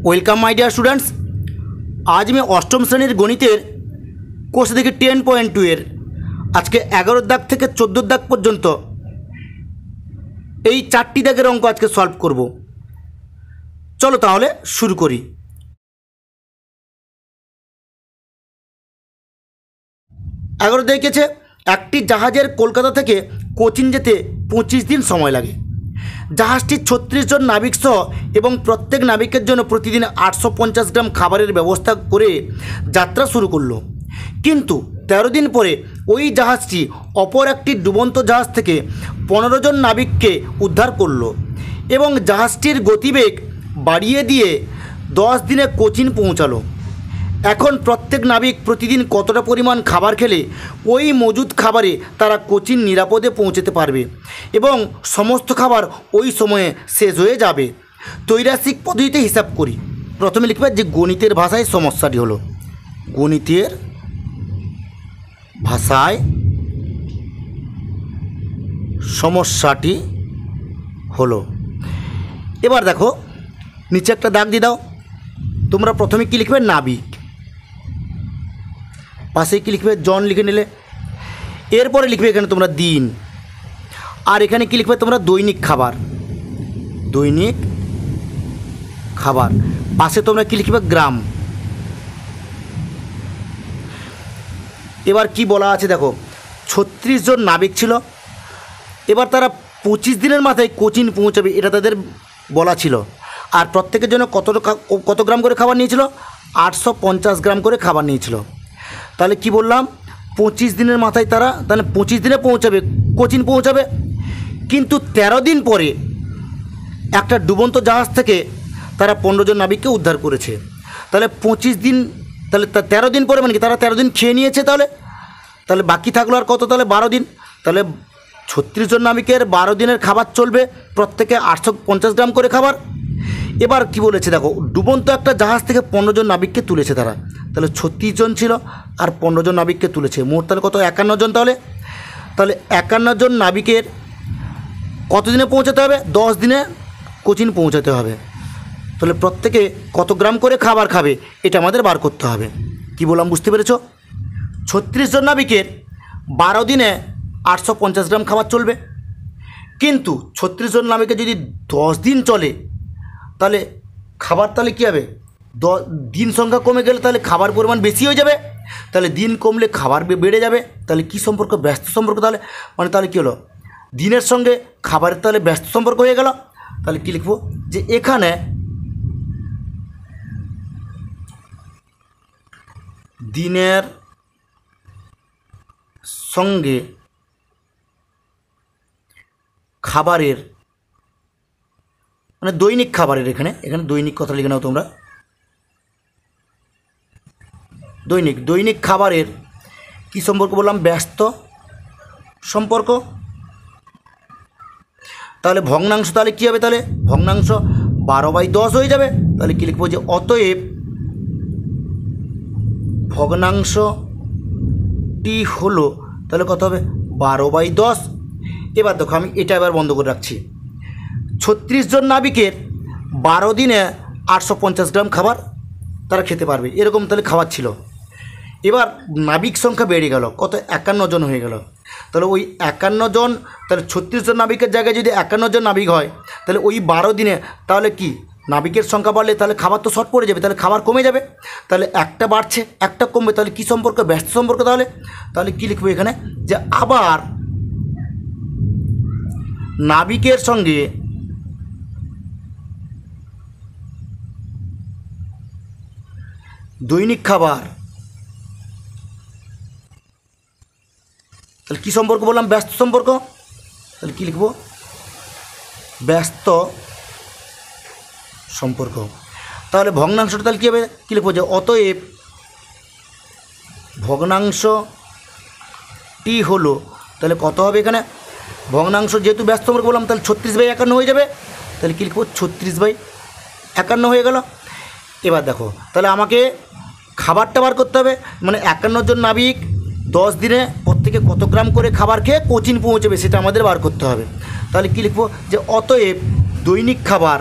Welcome my dear students. আজ আমি অষ্টম শ্রেণীর গণিতের কোর্স দেখি 10.2 এর আজকে 11 দাগ থেকে 14 দাগ পর্যন্ত এই 4টি দাগের অঙ্ক আজকে সলভ করব। চলো তাহলে শুরু করি। এগারো দেখেছে একটি জাহাজের কলকাতা থেকে কোচিন যেতে 25 দিন সময় লাগে। জাহাজটি 36 জন নাবিক সহ এবং প্রত্যেক নাবিকের জন্য প্রতিদিন 850 গ্রাম খাবারের ব্যবস্থা করে যাত্রা শুরু করলো। কিন্তু 13 দিন পরে ওই জাহাজটি অপর একটি ডুবন্ত জাহাজ থেকে 15 জন নাবিককে উদ্ধার করলো এবং জাহাজটির গতিবেগ বাড়িয়ে দিয়ে 10 দিনে কোচিন পৌঁছালো। এখন প্রত্যেক নাবিক প্রতিদিন কতটা পরিমাণ খাবার খেলে ওই মজুদ খাবারে তারা কোচিন নিরাপদে পৌঁছতে পারবে এবং সমস্ত খাবার ওই সময়ে শেষ হয়ে যাবে। ত্রৈরাসিক পদ্ধতিতে হিসাব করি। প্রথমে লিখবে যে গণিতের ভাষায় সমস্যাটি হলো, গণিতের ভাষায় সমস্যাটি হলো। এবার দেখো নিচে একটা দাগ দিয়ে দাও। তোমরা প্রথমে কী লিখবে? নাবিক। পাশে কী লিখবে? জন লিখে নিলে। এরপরে লিখবে এখানে তোমরা দিন, আর এখানে কী লিখবে তোমরা? দৈনিক খাবার। দৈনিক খাবার। পাশে তোমরা কী লিখবে? গ্রাম। এবার কি বলা আছে দেখো, 36 জন নাবিক ছিল। এবার তারা 25 দিনের মাথায় কোচিন পৌঁছাবে, এটা তাদের বলা ছিল। আর প্রত্যেকের জন্য কত গ্রাম করে খাবার নিয়েছিল? 850 গ্রাম করে খাবার নিয়েছিল। তাহলে কি বললাম? 25 দিনের মাথায় তারা তাহলে 25 দিনে পৌঁছাবে, কোচিন পৌঁছাবে। কিন্তু 13 দিন পরে একটা ডুবন্ত জাহাজ থেকে তারা 15 জন নাবিককে উদ্ধার করেছে। তাহলে 25 দিন, তাহলে 13 দিন পরে মানে কি তারা 13 দিন খেয়ে নিয়েছে। তাহলে বাকি থাকলো আর কত? তাহলে 12 দিন। তাহলে 36 জন নাবিকের 12 দিনের খাবার চলবে, প্রত্যেকে 850 গ্রাম করে খাবার। এবার কি বলেছে দেখো, ডুবন্ত একটা জাহাজ থেকে 15 জন নাবিককে তুলেছে তারা। তাহলে 36 জন ছিল আর 15 জন নাবিককে তুলেছে, মোট তাহলে কত? 51 জন। তাহলে 51 জন নাবিকের কত দিনে পৌঁছাতে হবে? 10 দিনে কোচিন পৌঁছাতে হবে। তাহলে প্রত্যেকে কত গ্রাম করে খাবার খাবে এটা আমাদের বার করতে হবে। কি বললাম বুঝতে পেরেছো? 36 জন নাবিকের 12 দিনে 850 গ্রাম খাবার চলবে। কিন্তু 36 জন নাবিকের যদি 10 দিন চলে তাহলে খাবার তাহলে কী হবে? দিন সংখ্যা কমে গেলে তাহলে খাবার পরিমাণ বেশি হয়ে যাবে। তাহলে দিন কমলে খাবার বেড়ে যাবে। তাহলে কী সম্পর্ক? ব্যস্ত সম্পর্ক। তাহলে কী হলো? দিনের সঙ্গে খাবারের তাহলে ব্যস্ত সম্পর্ক হয়ে গেল। তাহলে কী লিখব? যে এখানে দিনের সঙ্গে খাবারের মানে দৈনিক খাবারের, এখানে দৈনিক কথা লিখে নাও তোমরা। দৈনিক খাবারের কি সম্পর্ক বললাম? ব্যস্ত সম্পর্ক। তাহলে ভগ্নাংশ তাহলে কী হবে? তাহলে ভগ্নাংশ 12/10 হয়ে যাবে। তাহলে কী লিখবো? যে অতএব ভগ্নাংশটি হলো তাহলে কত হবে? 12/10। এবার দেখো আমি এটা এবার বন্ধ করে রাখছি। 36 জন নাবিকের 12 দিনে 850 গ্রাম খাবার তারা খেতে পারবে, এরকম তাহলে খাবার ছিল। এবার নাবিক সংখ্যা বেড়ে গেল, কত? 51 জন হয়ে গেল। তাহলে ওই 51 জন, তাহলে 36 জন নাবিকের জায়গায় যদি 51 জন নাবিক হয় তাহলে ওই 12 দিনে তাহলে কি নাবিকের সংখ্যা বাড়লে তাহলে খাবার তো শর্ট পড়ে যাবে, তাহলে খাবার কমে যাবে। তাহলে একটা বাড়ছে একটা কমবে, তাহলে কী সম্পর্ক? ব্যস্ত সম্পর্ক। তাহলে কী লিখবো এখানে? যে আবার নাবিকের সঙ্গে দৈনিক খাবার, তাহলে কী সম্পর্ক বললাম? ব্যস্ত সম্পর্ক। তাহলে কী লিখব? ব্যস্ত সম্পর্ক। তাহলে ভগ্নাংশটা তাহলে কী হবে? কী লিখবো? যে অতএব ভগ্নাংশটি হলো তাহলে কত হবে? এখানে ভগ্নাংশ যেহেতু ব্যস্ত সম্পর্ক বললাম তাহলে 36/51 হয়ে যাবে। তাহলে কী লিখবো? 36/51 হয়ে গেল। এবার দেখো তাহলে আমাকে খাবারটা বার করতে হবে, মানে 51 জন নাবিক 10 দিনে প্রত্যেকে কত গ্রাম করে খাবার খেয়ে কোচিন পৌঁছবে সেটা আমাদের বার করতে হবে। তাহলে কী লিখবো? যে অতএব দৈনিক খাবার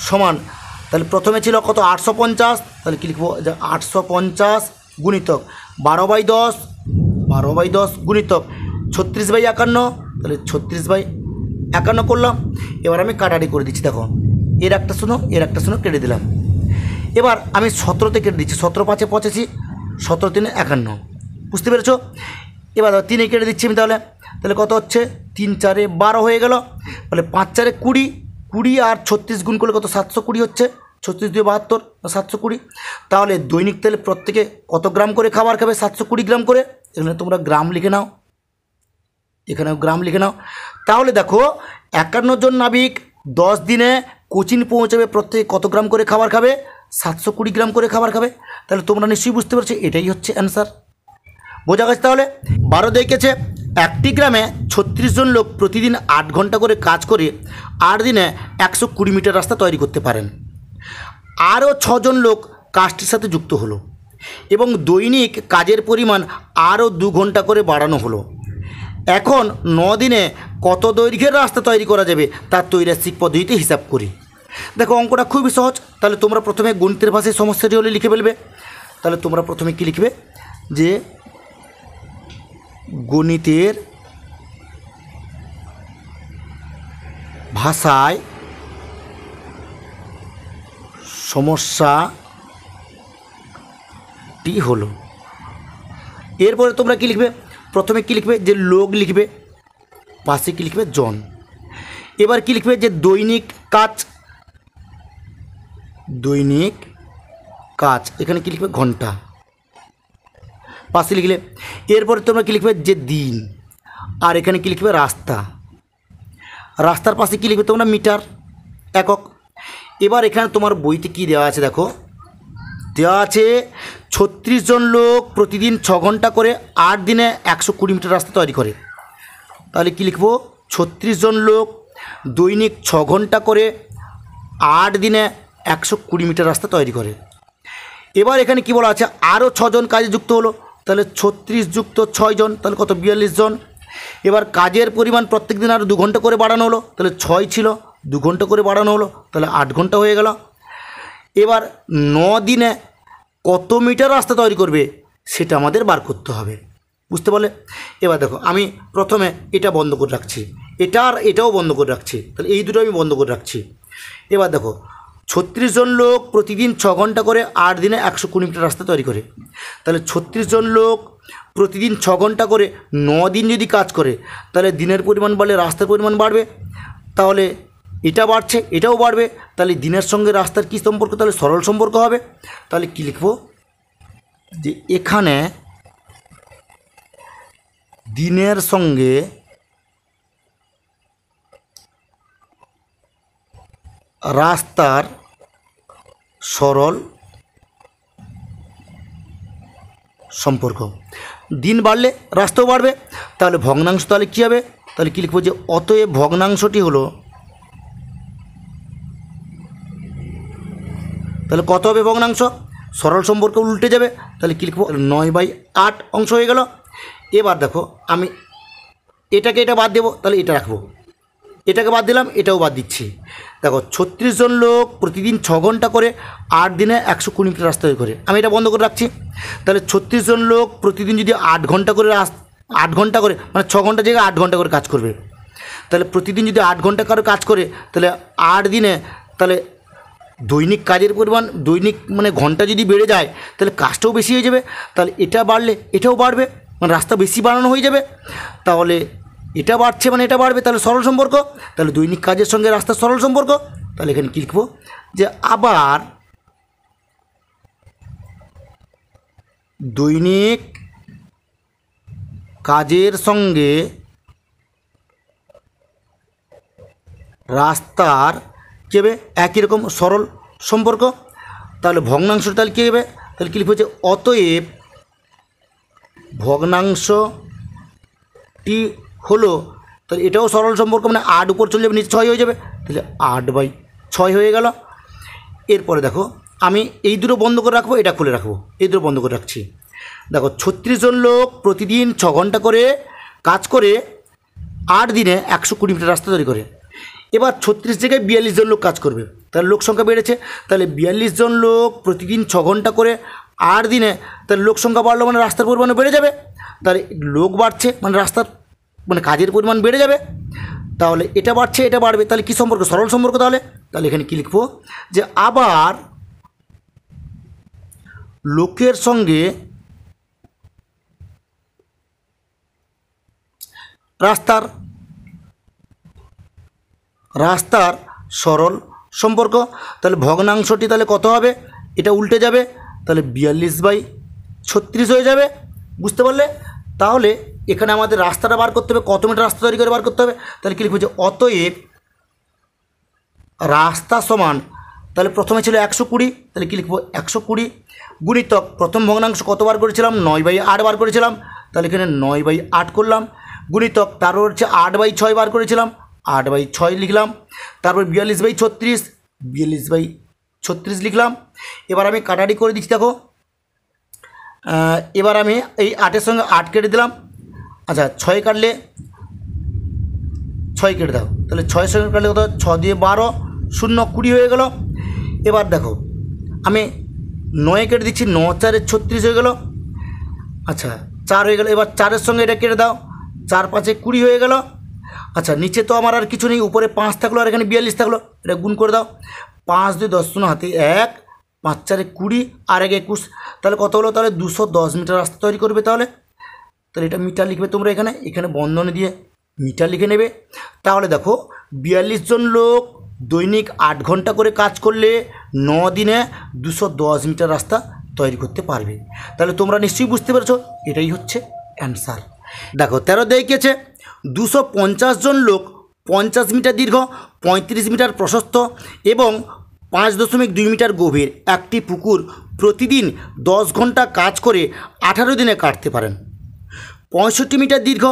সমান, তাহলে প্রথমে ছিল কত 850, তাহলে কী লিখবো যে 850 গুণিতক 12/10, 12/10 গুণিতক 36/51, তাহলে 36/51 করলাম। এবার আমি কাটারি করে দিচ্ছি, দেখো এর একটা শূন্য এর একটা শূন্য কেটে দিলাম। এবার আমি 17তে কেটে দিচ্ছি, 17 5 85, 17 3 51, বুঝতে পেরেছো? এবার 3 কেটে দিচ্ছি আমি, তাহলে তাহলে কত হচ্ছে 3 4 12 হয়ে গেল, তাহলে 5 4 20, 20 আর 36 গুণ করলে কত 720 হচ্ছে, 36 2 72, 720। তাহলে দৈনিক তেলে প্রত্যেকে কত গ্রাম করে খাবার খাবে? 720 গ্রাম করে। এখানে তোমরা গ্রাম লিখে নাও, এখানেও গ্রাম লিখে নাও। তাহলে দেখো 51 জন নাবিক 10 দিনে কোচিন পৌঁছাবে, প্রত্যেকে কত গ্রাম করে খাবার খাবে? 720 গ্রাম করে খাবার খাবে। তাহলে তোমরা নিশ্চয়ই বুঝতে পারছো এটাই হচ্ছে অ্যান্সার। বোঝা গেছে? তাহলে 12 দেখেছে একটি গ্রামে 36 জন লোক প্রতিদিন 8 ঘন্টা করে কাজ করে 8 দিনে 120 মিটার রাস্তা তৈরি করতে পারেন। আরও 6 জন লোক কাজটির সাথে যুক্ত হলো এবং দৈনিক কাজের পরিমাণ আরও 2 ঘন্টা করে বাড়ানো হলো। এখন 9 দিনে কত দৈর্ঘ্যের রাস্তা তৈরি করা যাবে তার তৈরাসিক পদ্ধতিতে হিসাব করি। দেখো অঙ্কটা খুবই সহজ। তাহলে তোমরা প্রথমে গণিতের ভাষায় সমস্যাটি হলে লিখে ফেলবে। তাহলে তোমরা প্রথমে কি লিখবে যে গণিতের ভাষায় সমস্যাটি হলো। এরপরে তোমরা কি লিখবে? প্রথমে কি লিখবে যে লোক লিখবে, পাশে কি লিখবে জন। এবার কি লিখবে যে দৈনিক কাজ, দৈনিক কাজ, এখানে কি লিখবে ঘন্টা, পাশে লিখলে। এরপরে তোমরা কি লিখবে যে দিন, আর এখানে কি লিখবে রাস্তা, রাস্তার পাশে কি লিখবে তোমরা মিটার, একক। এবার এখানে তোমার বইতে কি দেওয়া আছে দেখো, দেওয়া আছে 36 জন লোক প্রতিদিন 6 ঘন্টা করে 8 দিনে 120 মিটার রাস্তা তৈরি করে। তাহলে কি লিখবো 36 জন লোক দৈনিক 6 ঘন্টা করে 8 দিনে 120 মিটার রাস্তা তৈরি করে। এবার এখানে কি বলা আছে আরও 6 জন কাজে যুক্ত হলো, তাহলে 36 যুক্ত 6 জন, তাহলে কত 42 জন। এবার কাজের পরিমাণ প্রত্যেক দিন আরও 2 ঘন্টা করে বাড়ানো হলো, তাহলে 6 ছিল 2 ঘন্টা করে বাড়ানো হলো, তাহলে 8 ঘন্টা হয়ে গেল। এবার 9 দিনে কত মিটার রাস্তা তৈরি করবে সেটা আমাদের বার করতে হবে, বুঝতে পারলে? এবার দেখো আমি প্রথমে এটা বন্ধ করে রাখছি, এটা আর এটাও বন্ধ করে রাখছি, তাহলে এই দুটো আমি বন্ধ করে রাখছি। এবার দেখো 36 জন লোক প্রতিদিন 6 ঘন্টা করে 8 দিনে 120 মিটার রাস্তা তৈরি করে। তাহলে 36 জন লোক প্রতিদিন 6 ঘন্টা করে 9 দিন যদি কাজ করে, তাহলে দিনের পরিমাণ বাড়লে রাস্তার পরিমাণ বাড়বে, তাহলে এটা বাড়ছে এটাও বাড়বে, তাহলে দিনের সঙ্গে রাস্তার কী সম্পর্ক? তাহলে সরল সম্পর্ক হবে। তাহলে কি লিখব যে এখানে দিনের সঙ্গে রাস্তার সরল সম্পর্ক, দিন বাড়লে রাস্তাও বাড়বে, তাহলে ভগ্নাংশ তাহলে কী হবে? তাহলে কী লিখব যে অতএব ভগ্নাংশটি হলো, তাহলে কত হবে ভগ্নাংশ? সরল সম্পর্ক উল্টে যাবে, তাহলে কী লিখব 9/8 অংশ হয়ে গেল। এবার দেখো আমি এটাকে এটা বাদ দেবো, তাহলে এটা রাখবো, এটাকে বাদ দিলাম এটাও বাদ দিচ্ছি। দেখো 36 জন লোক প্রতিদিন 6 ঘন্টা করে 8 দিনে 120 মিটার রাস্তা তৈরি করে, আমি এটা বন্ধ করে রাখছি। তাহলে 36 জন লোক প্রতিদিন যদি 8 ঘন্টা করে 8 ঘন্টা করে মানে 6 ঘন্টা জায়গায় 8 ঘন্টা করে কাজ করবে, তাহলে প্রতিদিন যদি 8 ঘন্টা করে কাজ করে, তাহলে 8 দিনে তাহলে দৈনিক কাজের পরিমাণ দৈনিক মানে ঘন্টা যদি বেড়ে যায় তাহলে কাজটাও বেশি হয়ে যাবে, তাহলে এটা বাড়লে এটাও বাড়বে, মানে রাস্তা বেশি বাড়ানো হয়ে যাবে, তাহলে এটা বাড়ছে মানে এটা বাড়বে, তাহলে সরল সম্পর্ক, তাহলে দৈনিক কাজের সঙ্গে রাস্তার সরল সম্পর্ক। তাহলে এখানে কী লিখব যে আবার দৈনিক কাজের সঙ্গে রাস্তার কী হবে একই রকম সরল সম্পর্ক। তাহলে ভগ্নাংশ তাহলে কী হবে? তাহলে কী লিখব যে অতএব ভগ্নাংশটি হলো, তাহলে এটাও সরল সম্পর্ক, মানে 8 উপর চলে যাবে নিচে 6 হয়ে যাবে, তাহলে 8/6 হয়ে গেল। এরপরে দেখো আমি এই দুটো বন্ধ করে রাখবো, এটা খুলে রাখবো, এই দুটো বন্ধ করে রাখছি। দেখো 36 জন লোক প্রতিদিন 6 ঘন্টা করে কাজ করে 8 দিনে 120 মিটার রাস্তা তৈরি করে। এবার 36 জায়গায় 42 জন লোক কাজ করবে, তাহলে লোক সংখ্যা বেড়েছে। তাহলে 42 জন লোক প্রতিদিন 6 ঘন্টা করে 8 দিনে, তাহলে লোক সংখ্যা বাড়লো মানে রাস্তার পরিমাণ বেড়ে যাবে। তাহলে লোক বাড়ছে মানে রাস্তার মানে কাজের পরিমাণ বেড়ে যাবে। তাহলে এটা বাড়ছে এটা বাড়বে, তাহলে কী সম্পর্ক? সরল সম্পর্ক। তাহলে এখানে কী লিখবো যে আবার লোকের সঙ্গে রাস্তার সরল সম্পর্ক। তাহলে ভগ্নাংশটি তাহলে কত হবে? এটা উল্টে যাবে, তাহলে 42/36 হয়ে যাবে। বুঝতে পারলে? তাহলে এখানে আমাদের রাস্তাটা বার করতে হবে, কত মিটার রাস্তা তৈরি করে বার করতে হবে। তাহলে কী লিখবো যে অতএব রাস্তা সমান, তাহলে প্রথমে ছিল 120, তাহলে কী লিখবো 120 গুণিতক প্রথম ভগ্নাংশ কত বার করেছিলাম? 9/8 বার করেছিলাম, তাহলে এখানে 9/8 করলাম, গুণিতক তারপর হচ্ছে 8/6 বার করেছিলাম, 8/6 লিখলাম, তারপর 42/36 লিখলাম। এবার আমি কাটাটি করে দিচ্ছি। দেখো এবার আমি এই 8-এর সঙ্গে 8 কেটে দিলাম। আচ্ছা 6 কাটলে 6 কেটে দাও, তাহলে 6 সঙ্গে কাটলে কত? 6 দিয়ে 12, 0 20 হয়ে গেল। এবার দেখো আমি 9 কেটে দিচ্ছি, 9 4 36 হয়ে গেল। আচ্ছা 4 হয়ে গেল। এবার 4-এর সঙ্গে এটা কেটে দাও, 4 5 20 হয়ে গেল। আচ্ছা নিচে তো আমার আর কিছু নেই, উপরে 5 থাকলো আর এখানে 42 থাকলো, এটা গুণ করে দাও। 5 2 10, 0 হাতে 1, 5 4 20 আর 1 21, তাহলে কত হলো? তাহলে 210 মিটার রাস্তা তৈরি করবে। তাহলে এটা মিটার লিখবে তোমরা, এখানে বন্ধনী দিয়ে মিটার লিখে নেবে। তাহলে দেখো 42 জন লোক দৈনিক 8 ঘন্টা করে কাজ করলে 9 দিনে 210 মিটার রাস্তা তৈরি করতে পারবে। তাহলে তোমরা নিশ্চয়ই বুঝতে পেরেছো, এটাই হচ্ছে অ্যান্সার। দেখো 13 দেখিয়েছে 250 জন লোক 50 মিটার দীর্ঘ, 35 মিটার প্রশস্ত এবং 5.2 মিটার গভীর একটি পুকুর প্রতিদিন 10 ঘন্টা কাজ করে 18 দিনে কাটতে পারেন। 65 মিটার দীর্ঘ,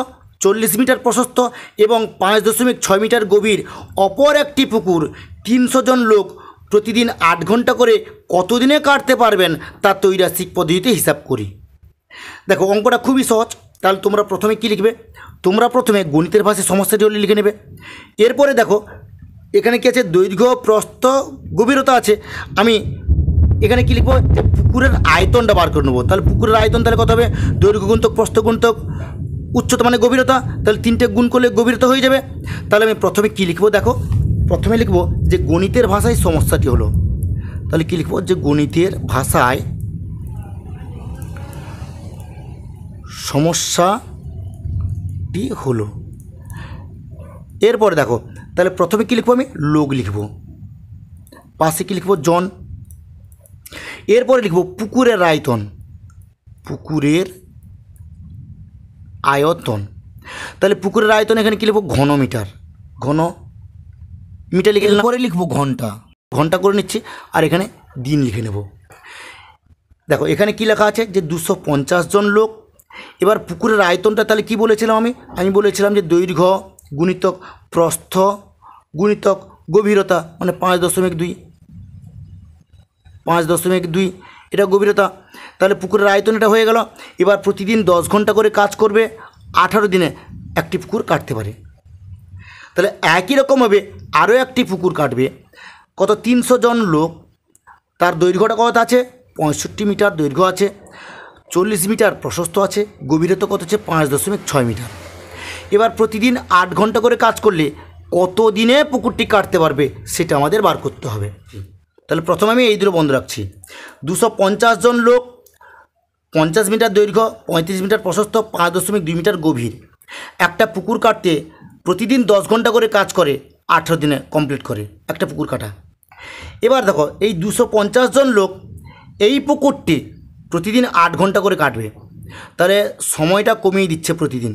40 মিটার প্রশস্ত এবং 5.6 মিটার গভীর অপর একটি পুকুর 300 জন লোক প্রতিদিন 8 ঘন্টা করে কত দিনে কাটতে পারবেন তা ত্রৈরাসিক পদ্ধতিতে হিসাব করি। দেখো অঙ্কটা খুবই সহজ। তাহলে তোমরা প্রথমে কী লিখবে? তোমরা প্রথমে গণিতের ভাষায় সমস্যাটি হলে লিখে নেবে। এরপরে দেখো এখানে কী আছে? দৈর্ঘ্য প্রস্থ গভীরতা আছে। আমি এখানে কী লিখবো? যে পুকুরের আয়তনটা বার করে নেবো। তাহলে পুকুরের আয়তন তাহলে কত হবে? দৈর্ঘ্য গুণিতক প্রস্থ গুণিতক উচ্চতা মানে গভীরতা, তাহলে 3টে গুণ করলে গভীরতা হয়ে যাবে। তাহলে আমি প্রথমে কী লিখবো? দেখো প্রথমে লিখবো যে গণিতের ভাষায় সমস্যাটি হলো। তাহলে কী লিখবো? যে গণিতের ভাষায় সমস্যাটি হলো। এরপরে দেখো তাহলে প্রথমে কী লিখবো? আমি লোক লিখবো, পাশে কী লিখবো? জন। এরপরে লিখবো পুকুরের আয়তন, পুকুরের আয়তন। তাহলে পুকুরের আয়তন এখানে কী লিখবো? ঘনমিটার, ঘনমিটার লিখে নিলাম। পরে লিখবো ঘন্টা, ঘন্টা করে নিচ্ছি আর এখানে দিন লিখে নেব। দেখো এখানে কী লেখা আছে? যে 250 জন লোক। এবার পুকুরের আয়তনটা তাহলে কী বলেছিলাম? আমি বলেছিলাম যে দৈর্ঘ্য গুণিতক প্রস্থ গুণিতক গভীরতা মানে 5.2 এটা গভীরতা। তাহলে পুকুরের আয়তন এটা হয়ে গেল। এবার প্রতিদিন 10 ঘন্টা করে কাজ করবে, 18 দিনে একটি পুকুর কাটতে পারে। তাহলে একই রকমভাবে আরও একটি পুকুর কাটবে, কত? 300 জন লোক, তার দৈর্ঘ্যটা কত আছে? 65 মিটার দৈর্ঘ্য আছে, 40 মিটার প্রশস্ত আছে, গভীরতা কত আছে? 5.6 মিটার। এবার প্রতিদিন 8 ঘন্টা করে কাজ করলে কত দিনে পুকুরটি কাটতে পারবে সেটা আমাদের বার করতে হবে। তাহলে প্রথমে আমি এই দুটো বন্ধ রাখছি। 250 জন লোক, 50 মিটার দৈর্ঘ্য, 35 মিটার প্রশস্ত, 5.2 মিটার গভীর একটা পুকুর কাটতে প্রতিদিন 10 ঘন্টা করে কাজ করে, 18 দিনে কমপ্লিট করে একটা পুকুর কাটা। এবার দেখো এই 250 জন লোক এই পুকুরটি প্রতিদিন 8 ঘন্টা করে কাটবে, তাহলে সময়টা কমিয়ে দিচ্ছে প্রতিদিন।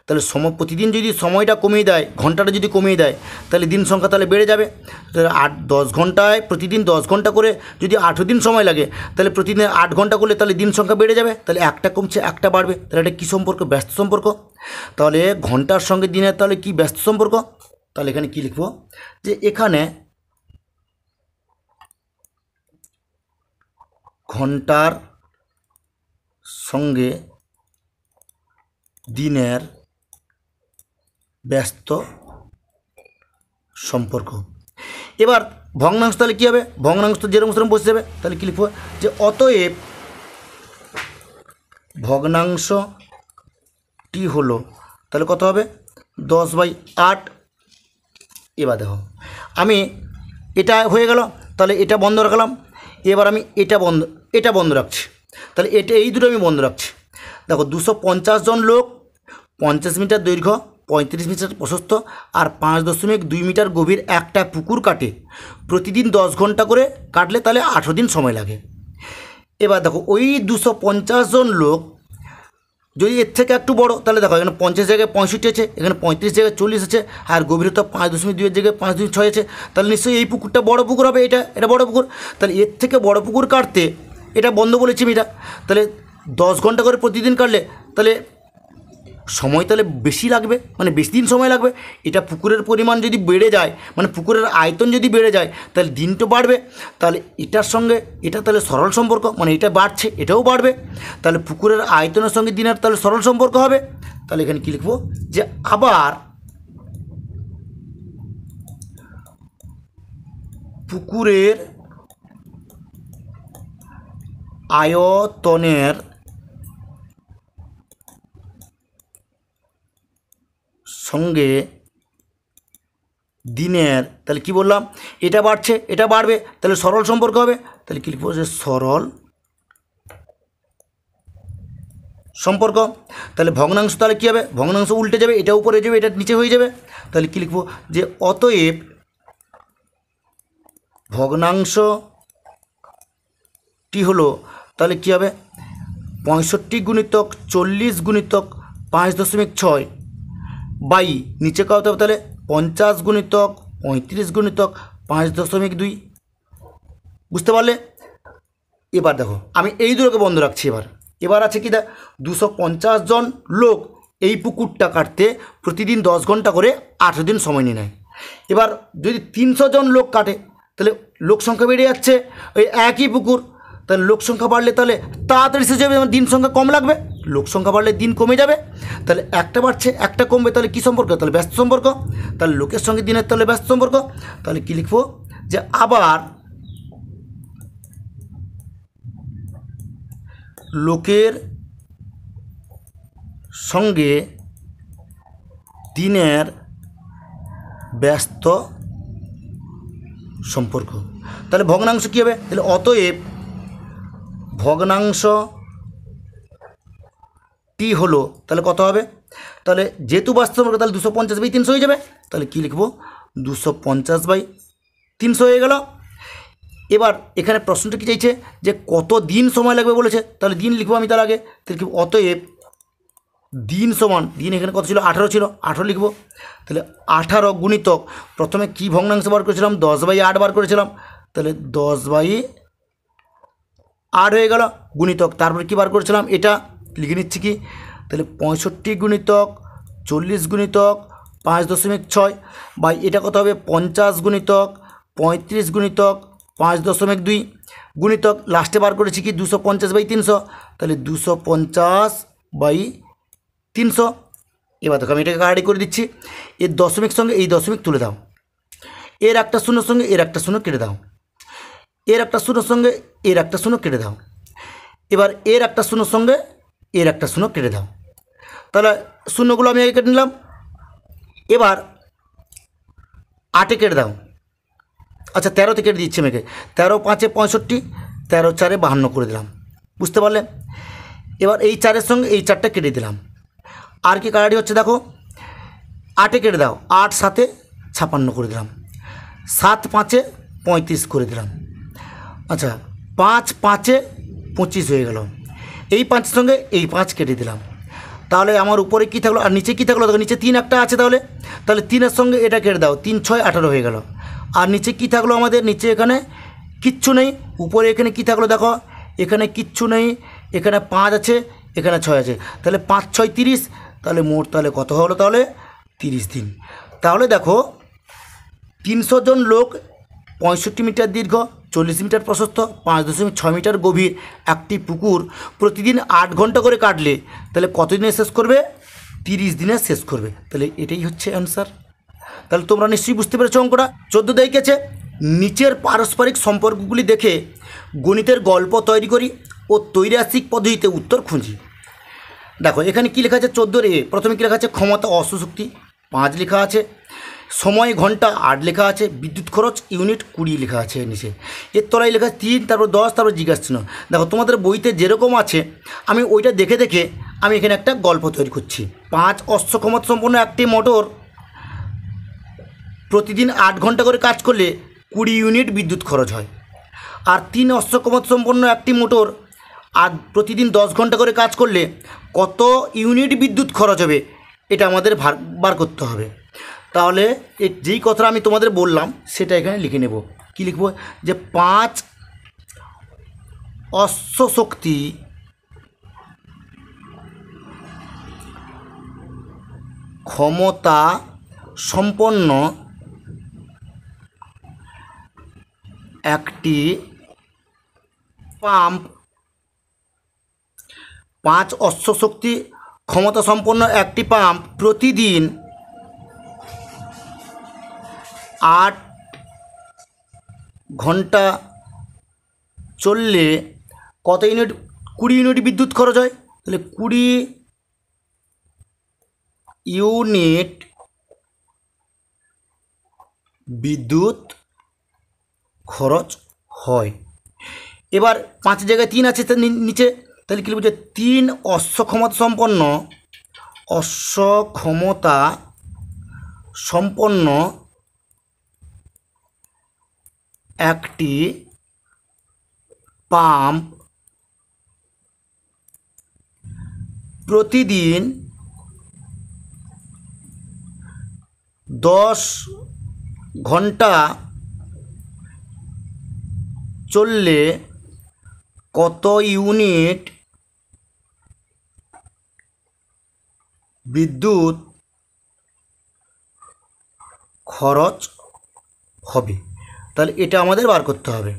তাহলে প্রতিদিন যদি সময়টা কমিয়ে দেয়, ঘন্টাটা যদি কমিয়ে দেয়, তাহলে দিন সংখ্যা তাহলে বেড়ে যাবে। তাহলে 10 ঘন্টায় প্রতিদিন 10 ঘন্টা করে যদি 18 দিন সময় লাগে, তাহলে প্রতিদিন 8 ঘন্টা করলে তাহলে দিন সংখ্যা বেড়ে যাবে। তাহলে একটা কমছে একটা বাড়বে, তাহলে এটা কী সম্পর্ক? ব্যস্ত সম্পর্ক। তাহলে ঘন্টার সঙ্গে দিনের তাহলে কি ব্যস্ত সম্পর্ক? তাহলে এখানে কি লিখব? যে এখানে ঘন্টার সঙ্গে দিনের ব্যস্ত সম্পর্ক। এবার ভগ্নাংশ তাহলে কী হবে, ভগ্নাংশ তো যেরকম সেরকম বসে যাবে। তাহলে কী লিখবো যে অতএব ভগ্নাংশটি হলো, তাহলে কত হবে 10/8। এবার দেখো আমি এটা হয়ে গেল, তাহলে এটা বন্ধ রাখলাম। এবার আমি এটা বন্ধ রাখছি, তাহলে এই দুটো আমি বন্ধ রাখছি। দেখো 250 জন লোক 50 মিটার দৈর্ঘ্য 35 মিটার প্রশস্ত আর 5.2 মিটার গভীর একটা পুকুর কাটে, প্রতিদিন 10 ঘন্টা করে কাটলে তাহলে 18 দিন সময় লাগে। এবার দেখো ওই 250 জন লোক যদি এর থেকে একটু বড়, তাহলে দেখো এখানে 50 জায়গায় 65 আছে, এখানে 35 জায়গায় 40 আছে, আর গভীরতা 5.2 এর জায়গায় 5.6 আছে, তাহলে নিশ্চয়ই এই পুকুরটা বড় পুকুর হবে। এটা বড় পুকুর, তাহলে এর থেকে বড় পুকুর কাটতে এটা বন্ধ বলেছি আমি এটা, তাহলে 10 ঘন্টা করে প্রতিদিন কাটলে তাহলে সময় তাহলে বেশি লাগবে, মানে বেশি দিন সময় লাগবে। এটা পুকুরের পরিমাণ যদি বেড়ে যায়, মানে পুকুরের আয়তন যদি বেড়ে যায়, তাহলে দিন তো বাড়বে। তাহলে এটার সঙ্গে এটা তাহলে সরল সম্পর্ক, মানে এটা বাড়ছে এটাও বাড়বে, তাহলে পুকুরের আয়তনের সঙ্গে দিনের তাহলে সরল সম্পর্ক হবে। তাহলে এখানে কী লিখবো যে আবার পুকুরের আয়তনের সঙ্গে দিনের, তাহলে কি বললাম, এটা বাড়ছে এটা বাড়বে, তাহলে সরল সম্পর্ক হবে। তাহলে কি লিখবো যে সরল সম্পর্ক। তাহলে ভগ্নাংশ তাহলে কী হবে, ভগ্নাংশ উল্টে যাবে, এটা উপরে যাবে এটা নিচে হয়ে যাবে। তাহলে কি লিখবো যে অতএব ভগ্নাংশটি হলো, তাহলে কী হবে 65 গুণিতক 40 গুণিতক 5.6 বাই নিচে কত হবে তাহলে 50 গুণিতক 35 গুণিতক 5.2। বুঝতে পারলে? এবার দেখো আমি এই দুটোকে বন্ধ রাখছি। এবার আছে কি, 250 জন লোক এই পুকুরটা কাটতে প্রতিদিন 10 ঘন্টা করে 18 দিন সময় নিয়ে নেয়। এবার যদি 300 জন লোক কাটে, তাহলে লোক সংখ্যা বেড়ে যাচ্ছে, ওই একই পুকুর, তাহলে লোক সংখ্যা বাড়লে তাহলে তাড়াতাড়ি শেষ হবে, দিন সংখ্যা কম লাগবে। লোক সংখ্যা বাড়লে দিন কমে যাবে, তাহলে একটা বাড়ছে একটা কমবে, তাহলে কী সম্পর্ক, তাহলে ব্যস্ত সম্পর্ক। তাহলে লোকের সঙ্গে দিনের তাহলে ব্যস্ত সম্পর্ক। তাহলে কী লিখবো যে আবার লোকের সঙ্গে দিনের ব্যস্ত সম্পর্ক। তাহলে ভগ্নাংশ কী হবে, তাহলে অতএব ভগ্নাংশটি হলো, তাহলে কত হবে, তাহলে যেহেতু ব্যস্ত সম্পর্ক তাহলে 250/300 হয়ে যাবে। তাহলে কী লিখবো 250/300 হয়ে গেল। এবার এখানে প্রশ্নটা কী চাইছে যে কত দিন সময় লাগবে বলেছে, তাহলে দিন লিখবো আমি তার আগে। তাহলে কি অতএব দিন সমান, দিন এখানে কত ছিল 18 ছিল, 18 লিখবো। তাহলে 18 গুণিতক, প্রথমে কি ভগ্নাংশ বার করেছিলাম 10/8 বার করেছিলাম, তাহলে 10/8 হয়ে গেল, গুণিতক তারপরে কী বার করেছিলাম এটা লিখে নিচ্ছি কি, তাহলে 65 গুণিতক 40 গুণিতক 5.6 বাই এটা কত হবে 50 গুণিতক 35 গুণিতক 5.2 গুণিতক লাস্টে বার করেছি কি 250/300, তাহলে 250/300। এবার দেখো আমি এটাকে কাটাকাটি করে দিচ্ছি, এর দশমিক সঙ্গে এই দশমিক তুলে দাও, এর একটা শূন্যর সঙ্গে এর একটা শূন্য কেটে দাও, এর একটা শূন্যর সঙ্গে এর একটা শূন্য কেটে দাও, এবার এর একটা শূন্যর সঙ্গে এর একটা শূন্য কেটে দাও। তাহলে শূন্যগুলো আমি আগে কেটে নিলাম। এবার 8 কেটে দাও, আচ্ছা 13 কেটে দিচ্ছি মেয়েকে, 13 5 65, 13 4 52 করে দিলাম। বুঝতে পারলে? এবার এই 4-এর সঙ্গে এই 4টা কেটে দিলাম। আর কি কাটাটি হচ্ছে দেখো, 8 কেটে দাও, 8 7 56 করে দিলাম, 7 5 35 করে দিলাম। আচ্ছা 5 5 25 হয়ে গেল, এই 5-এর সঙ্গে এই 5 কেটে দিলাম। তাহলে আমার উপরে কী থাকলো আর নিচে কী থাকলো, দেখো নিচে 3 একটা আছে, তাহলে 3-এর সঙ্গে এটা কেটে দাও, 3 6 18 হয়ে গেল। আর নিচে কী থাকলো আমাদের, নিচে এখানে কিচ্ছু নেই, উপরে এখানে কী থাকলো দেখো, এখানে কিচ্ছু নেই, এখানে 5 আছে এখানে 6 আছে, তাহলে 5 6 30, তাহলে মোট তাহলে কত হলো, তাহলে 30 দিন। তাহলে দেখো 300 জন লোক 65 মিটার দীর্ঘ 40 মিটার প্রশস্ত 5.6 মিটার গভীর একটি পুকুর প্রতিদিন 8 ঘন্টা করে কাটলে তাহলে কতদিনে শেষ করবে, 30 দিনে শেষ করবে। তাহলে এটাই হচ্ছে অ্যান্সার। তাহলে তোমরা নিশ্চয়ই বুঝতে পেরেছো অঙ্কটা। 14 দেখেছে নিচের পারস্পরিক সম্পর্কগুলি দেখে গণিতের গল্প তৈরি করি ও তৈরাসিক পদ্ধতিতে উত্তর খুঁজি। দেখো এখানে কী লেখা আছে 14 প্রথমে কী লেখা আছে ক্ষমতা অশ্বশক্তি 5 লেখা আছে, সময় ঘন্টা 8 লেখা আছে, বিদ্যুৎ খরচ ইউনিট 20 লেখা আছে নিচে। এর তলায় লেখা 3 তারপর 10 তারপর জিজ্ঞাসা চিহ্ন। দেখো তোমাদের বইতে যেরকম আছে আমি ওইটা দেখে দেখে আমি এখানে একটা গল্প তৈরি করছি। 5 অশ্ব ক্ষমতা সম্পন্ন একটি মোটর প্রতিদিন 8 ঘন্টা করে কাজ করলে 20 ইউনিট বিদ্যুৎ খরচ হয়। আর 3 অশ্ব ক্ষমতা সম্পন্ন একটি মোটর আর প্রতিদিন 10 ঘন্টা করে কাজ করলে কত ইউনিট বিদ্যুৎ খরচ হবে এটা আমাদের বার করতে হবে। তাহলে যেই কথাটা আমি তোমাদের বললাম সেটা এখানে লিখে নেব। কি লিখব? যে 5 অশ্বশক্তি ক্ষমতা সম্পন্ন একটি পাম্প 5 অশ্বশক্তি ক্ষমতা সম্পন্ন একটি পাম্প প্রতিদিন 8 ঘন্টা চললে কত ইউনিট 20 ইউনিট বিদ্যুৎ খরচ হয়। তাহলে 20 ইউনিট বিদ্যুৎ খরচ হয়। এবার 5 জায়গায় 3 আছে নিচে, তাহলে কী লিখব? যে 3 অশ্ব ক্ষমতা সম্পন্ন একটি পাম্প প্রতিদিন 10 ঘন্টা চললে কত ইউনিট বিদ্যুৎ খরচ হবে। তাহলে এটা আমাদের বার করতে হবে।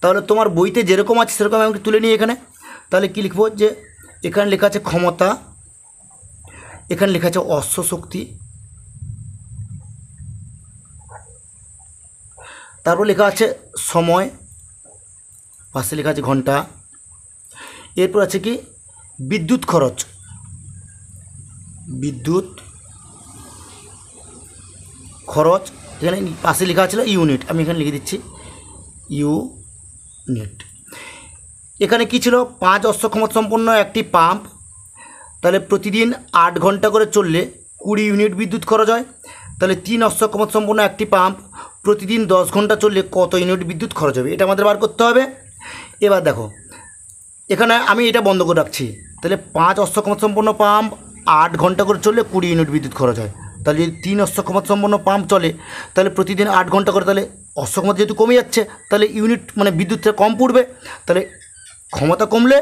তাহলে তোমার বইতে যেরকম আছে সেরকম আমি তুলে নিই এখানে। তাহলে কী লিখব? যে এখানে লেখা আছে ক্ষমতা, এখানে লেখা আছে অশ্বশক্তি, তারপর লেখা আছে সময়, পাশে লেখা আছে ঘন্টা, এরপর আছে কি বিদ্যুৎ খরচ, এখানে পাশে লেখা ছিল ইউনিট, আমি এখানে লিখে দিচ্ছি ইউনিট। এখানে কি ছিল? 5 অশ্ব ক্ষমতা সম্পন্ন একটি পাম্প, তাহলে প্রতিদিন 8 ঘন্টা করে চললে 20 ইউনিট বিদ্যুৎ খরচ হয়। তাহলে 3 অশ্ব ক্ষমতা সম্পন্ন একটি পাম্প প্রতিদিন 10 ঘন্টা চললে কত ইউনিট বিদ্যুৎ খরচ হবে এটা আমাদের বার করতে হবে। এবার দেখো এখানে আমি এটা বন্ধ করে রাখছি। তাহলে 5 অশ্ব ক্ষমতা সম্পন্ন পাম্প 8 ঘন্টা করে চললে 20 ইউনিট বিদ্যুৎ খরচ হয়। তাহলে যদি 3 অশ্ব ক্ষমতা সম্পন্ন পাম্প চলে তাহলে প্রতিদিন 8 ঘন্টা করে, তাহলে অশ্ব ক্ষমতা যেহেতু কমে যাচ্ছে তাহলে ইউনিট মানে বিদ্যুৎটা কম পড়বে, তাহলে ক্ষমতা কমলে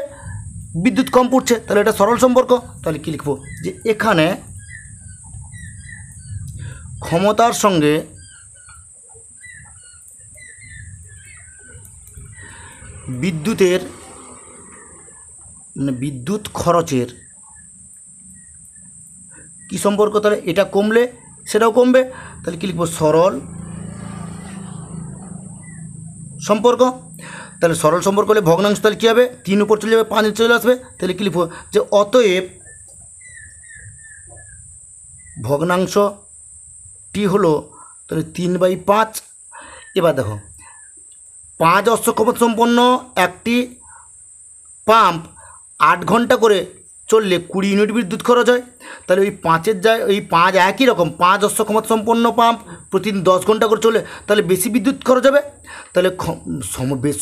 বিদ্যুৎ কম পড়ছে, তাহলে এটা সরল সম্পর্ক। তাহলে কী লিখব? যে এখানে ক্ষমতার সঙ্গে বিদ্যুৎ খরচের কি সম্পর্ক? তাহলে এটা কমলে সেটাও কমবে, তাহলে কী লিখব? সরল সম্পর্ক। তাহলে সরল সম্পর্ক হলে ভগ্নাংশ তাহলে কী হবে? 3 উপর চলে যাবে, 5 চলে আসবে, তাহলে কী লিখব? যে অতএব ভগ্নাংশটি হলো তাহলে 3/5। এবার দেখো 5 অশ্ব ক্ষমতা সম্পন্ন একটি পাম্প 8 ঘন্টা করে চললে 20 ইউনিট বিদ্যুৎ খরচ হয়। তাহলে ওই 5-এর জায়গায় ওই 5 একই রকম 5 অশ্ব ক্ষমতা সম্পন্ন পাম্প প্রতিদিন 10 ঘন্টা করে চলে, তাহলে বেশি বিদ্যুৎ খরচ হবে। তাহলে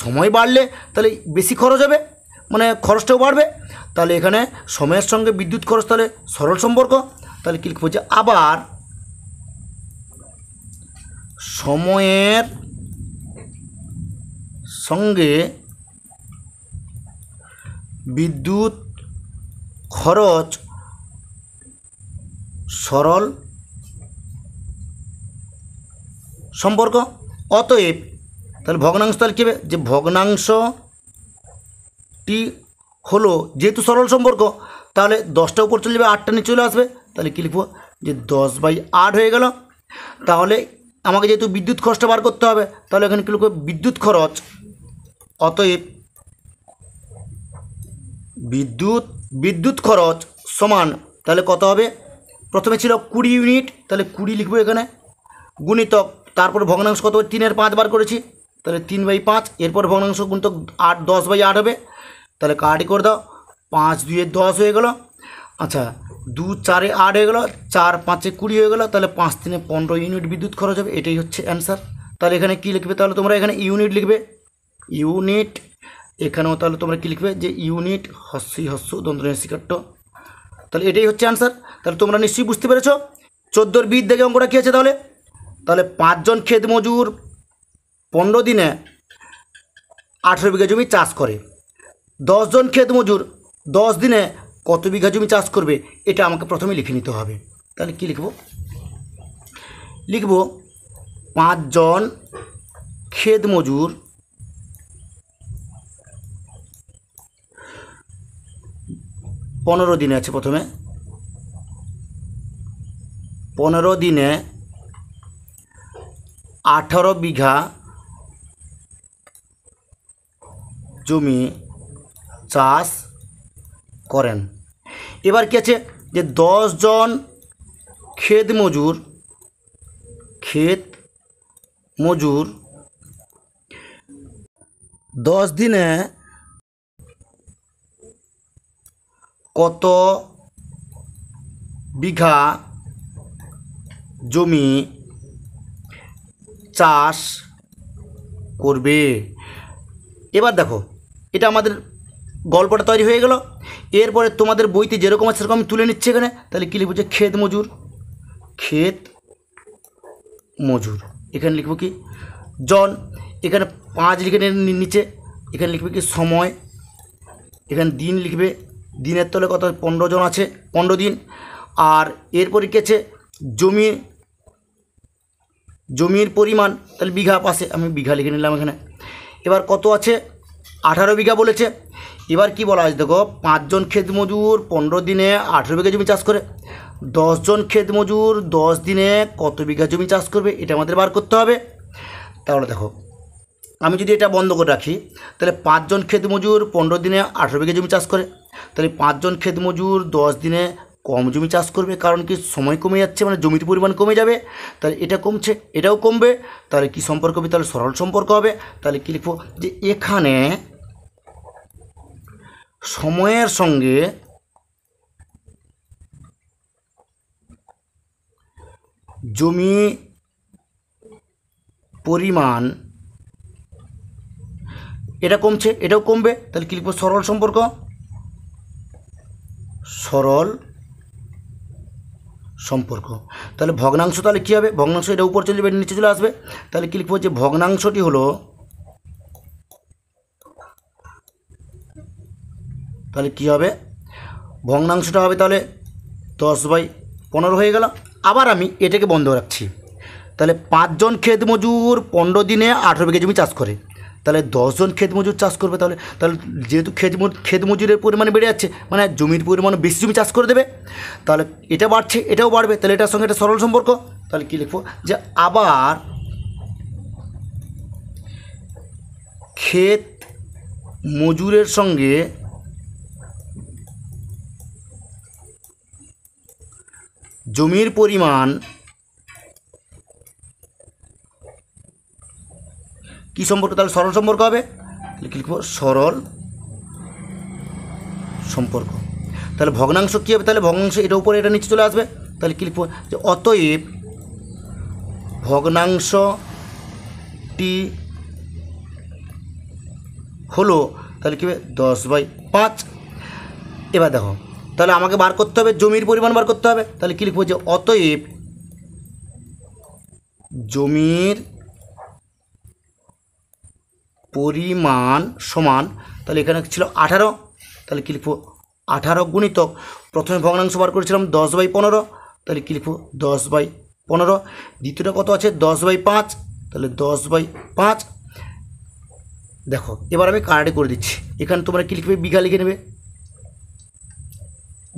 সময় বাড়লে তাহলে বেশি খরচ হবে, মানে খরচটাও বাড়বে। তাহলে এখানে সময়ের সঙ্গে বিদ্যুৎ খরচ তাহলে সরল সম্পর্ক। তাহলে কী লিখব? যে আবার সময়ের সঙ্গে বিদ্যুৎ খরচ সরল সম্পর্ক। অতএব তাহলে ভগ্নাংশ তাহলে কী হবে? যে ভগ্নাংশটি হলো যেহেতু সরল সম্পর্ক তাহলে 10টা উপর চলে যাবে, 8টা নিচে চলে আসবে, তাহলে কী লিখব? যে 10/8 হয়ে গেল। তাহলে আমাকে যেহেতু বিদ্যুৎ খরচটা বার করতে হবে, তাহলে এখানে কি লিখব, বিদ্যুৎ খরচ, অতএব বিদ্যুৎ খরচ সমান, তাহলে কত হবে, প্রথমে ছিল 20 ইউনিট, তাহলে 20 লিখবো এখানে, গুণিতক, তারপর ভগ্নাংশ কত, 3-এর 5 বার করেছি, তাহলে 3/5, এরপর ভগ্নাংশ গুণিতক 8, 10/8 হবে, তাহলে কাটি করে দাও, 5-2 10 হয়ে গেল। আচ্ছা, 2-4 8 হয়ে গেল, 4-5 20 হয়ে গেল, তাহলে 5-3 15 ইউনিট বিদ্যুৎ খরচ হবে। এটাই হচ্ছে অ্যান্সার। তাহলে এখানে কী লিখবে, তাহলে তোমরা এখানে ইউনিট লিখবে, ইউনিট, এখানেও তাহলে তোমরা কী লিখবে, যে ইউনিট, হস্য দন্ত্রকাট্য, তাহলে এটাই হচ্ছে অ্যান্সার। তাহলে তোমরা নিশ্চয়ই বুঝতে পেরেছো 14 বিদ দেখে অঙ্কটা কী আছে। তাহলে 5 জন ক্ষেত মজুর 15 দিনে 18 বিঘা জমি চাষ করে, 10 জন ক্ষেত মজুর 10 দিনে কত বিঘা জমি চাষ করবে, এটা আমাকে প্রথমে লিখে নিতে হবে। তাহলে কি লিখব 5 জন ক্ষেত মজুর 15 দিনে আছে, প্রথমে 15 দিনে 18 বিঘা জমি চাষ করেন। এবার কি আছে, যে 10 জন ক্ষেত মজুর 10 দিনে কত বিঘা জমি চাষ করবে। এবার দেখো, এটা আমাদের গল্পটা তৈরি হয়ে গেল। এরপরে তোমাদের বইতে যেরকম আছে সেরকম আমি তুলে নিচ্ছি এখানে। তাহলে কী লিখবো, যে ক্ষেত মজুর, এখানে লিখবো কি জন, এখানে 5 লিখে নিচে, এখানে লিখবে কি সময়, এখানে দিন লিখবে, দিনের তলে কত 15 জন আছে, 15 দিন। আর এরপরে কি আছে, জমির পরিমাণ, তাহলে বিঘা, পাশে আমি বিঘা লিখে নিলাম এখানে। এবার কত আছে, 18 বিঘা বলেছে। এবার কি বলা আছে দেখো, 5 জন ক্ষেত মজুর 15 দিনে 18 বিঘা জমি চাষ করে, 10 জন ক্ষেত মজুর 10 দিনে কত বিঘা জমি চাষ করবে, এটা আমাদের বার করতে হবে। তাহলে দেখো, আমি যদি এটা বন্ধ করে রাখি, তাহলে 5 জন ক্ষেত মজুর 15 দিনে 18 বিঘা জমি চাষ করে, তাহলে 5 জন ক্ষেত মজুর 10 দিনে কম জমি চাষ করবে, কারণ কি সময় কমে যাচ্ছে, মানে জমির পরিমাণ কমে যাবে, তাহলে এটা কমছে, এটাও কমবে, তাহলে কি সম্পর্ক হবে, তাহলে সরল সম্পর্ক হবে। তাহলে কি লিখবো, যে এখানে সময়ের সঙ্গে জমি পরিমাণ, এটা কমছে, এটাও কমবে, তাহলে কি লিখবো, সরল সম্পর্ক, তাহলে ভগ্নাংশ, তাহলে কী হবে, ভগ্নাংশ এটা উপর চলে যাবে, নিচে চলে আসবে, তাহলে কি লিখবো, যে ভগ্নাংশটি হলো, তাহলে কি হবে, ভগ্নাংশটা হবে তাহলে 10/15 হয়ে গেল। আবার আমি এটাকে বন্ধ রাখছি। তাহলে 5 জন ক্ষেত মজুর 15 দিনে 18 বিঘা জমি চাষ করে, তাহলে 10 জন ক্ষেত মজুর চাষ করবে, তাহলে যেহেতু ক্ষেত মজুরের পরিমাণ বেড়ে যাচ্ছে, মানে জমির পরিমাণ বেশি জমি চাষ করে দেবে, তাহলে এটা বাড়ছে, এটাও বাড়বে, তাহলে এটার সঙ্গে এটা সরল সম্পর্ক। তাহলে কী লিখবো, যে আবার ক্ষেত মজুরের সঙ্গে জমির পরিমাণ কী সম্পর্ক, তাহলে সরল সম্পর্ক হবে, তাহলে কী লিখবো, সরল সম্পর্ক। তাহলে ভগ্নাংশ কী হবে, তাহলে ভগ্নাংশ এটা উপরে এটা নিচে চলে আসবে, তাহলে কী লিখবো, যে অতএব ভগ্নাংশটি হলো, তাহলে কী হবে, 10/5। এবার দেখো, তাহলে আমাকে বার করতে হবে, জমির পরিমাণ বার করতে হবে, তাহলে কী লিখবো, যে অতএব জমির পরিমাণ সমান, তাহলে এখানে ছিল 18, তাহলে কী লিখবো, 18 গুণিতক, প্রথমে ভগ্নাংশ বার করেছিলাম 10/15, তাহলে কী লিখবো, 10/15, দ্বিতীয়টা কত আছে 10/5, তাহলে 10/5। দেখো, এবার আমি কাটাটি করে দিচ্ছি, এখানে তোমরা কী লিখবে, বিঘা লিখে নেবে,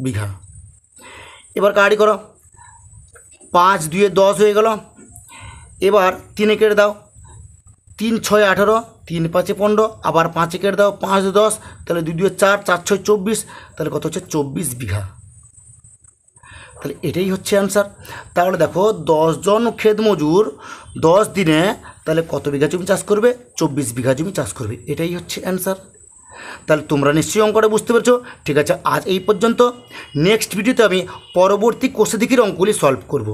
বিঘা। এবার কাটাটি করো, 5-2 10 হয়ে গেল, এবার 3 কেটে দাও, 3 6 18, 3 5 15, আবার 5 কেটে দাও, 5 10, তাহলে 2 2 4, 4 6 24, তাহলে কত হচ্ছে 24 বিঘা। তাহলে এটাই হচ্ছে অ্যান্সার। তাহলে দেখো 10 জন ক্ষেত মজুর 10 দিনে তাহলে কত বিঘা জমি চাষ করবে? 24 বিঘা জমি চাষ করবে। এটাই হচ্ছে অ্যান্সার। তাহলে তোমরা নিশ্চয়ই অঙ্কটা বুঝতে পেরেছো। ঠিক আছে, আজ এই পর্যন্ত। নেক্সট ভিডিওতে আমি পরবর্তী কোষে দিকের অঙ্কগুলি সলভ করব।